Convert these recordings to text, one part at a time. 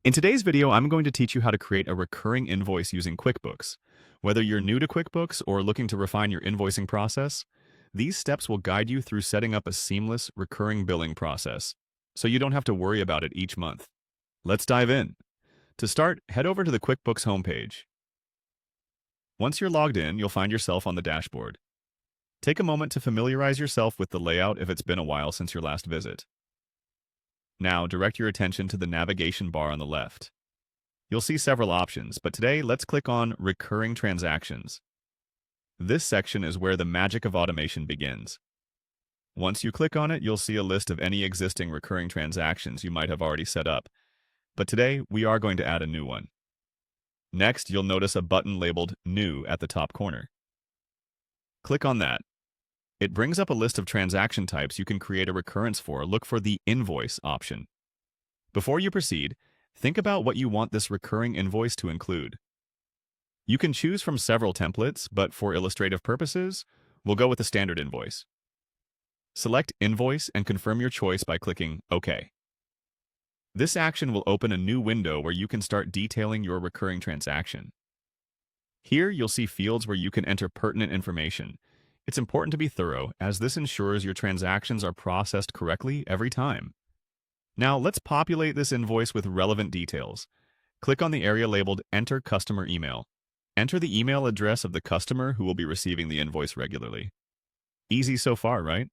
In today's video, I'm going to teach you how to create a recurring invoice using QuickBooks. Whether you're new to QuickBooks or looking to refine your invoicing process, these steps will guide you through setting up a seamless, recurring billing process, so you don't have to worry about it each month. Let's dive in. To start, head over to the QuickBooks homepage. Once you're logged in, you'll find yourself on the dashboard. Take a moment to familiarize yourself with the layout if it's been a while since your last visit. Now, direct your attention to the navigation bar on the left. You'll see several options, but today let's click on Recurring Transactions. This section is where the magic of automation begins. Once you click on it, you'll see a list of any existing recurring transactions you might have already set up, but today we are going to add a new one. Next, you'll notice a button labeled New at the top corner. Click on that. It brings up a list of transaction types you can create a recurrence for. Look for the Invoice option. Before you proceed, think about what you want this recurring invoice to include. You can choose from several templates, but for illustrative purposes, we'll go with the standard invoice. Select Invoice and confirm your choice by clicking OK. This action will open a new window where you can start detailing your recurring transaction. Here, you'll see fields where you can enter pertinent information. It's important to be thorough, as this ensures your transactions are processed correctly every time. Now, let's populate this invoice with relevant details. Click on the area labeled Enter Customer Email. Enter the email address of the customer who will be receiving the invoice regularly. Easy so far, right?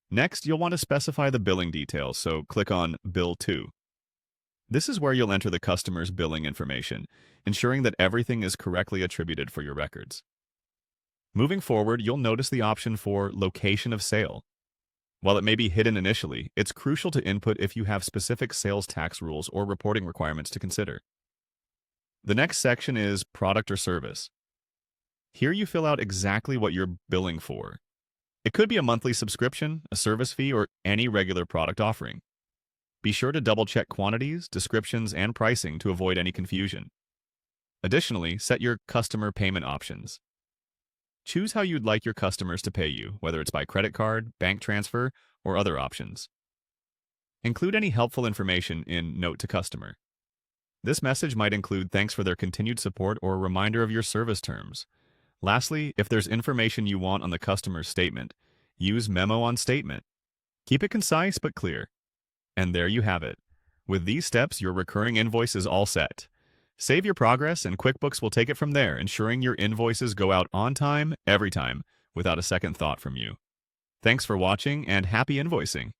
Next, you'll want to specify the billing details, so click on Bill To. This is where you'll enter the customer's billing information, ensuring that everything is correctly attributed for your records. Moving forward, you'll notice the option for Location of Sale. While it may be hidden initially, it's crucial to input if you have specific sales tax rules or reporting requirements to consider. The next section is Product or Service. Here you fill out exactly what you're billing for. It could be a monthly subscription, a service fee, or any regular product offering. Be sure to double-check quantities, descriptions, and pricing to avoid any confusion. Additionally, set your customer payment options. Choose how you'd like your customers to pay you, whether it's by credit card, bank transfer, or other options. Include any helpful information in Note to Customer. This message might include thanks for their continued support or a reminder of your service terms. Lastly, if there's information you want on the customer's statement, use Memo on Statement. Keep it concise but clear. And there you have it. With these steps, your recurring invoice is all set. Save your progress, and QuickBooks will take it from there, ensuring your invoices go out on time, every time, without a second thought from you. Thanks for watching, and happy invoicing!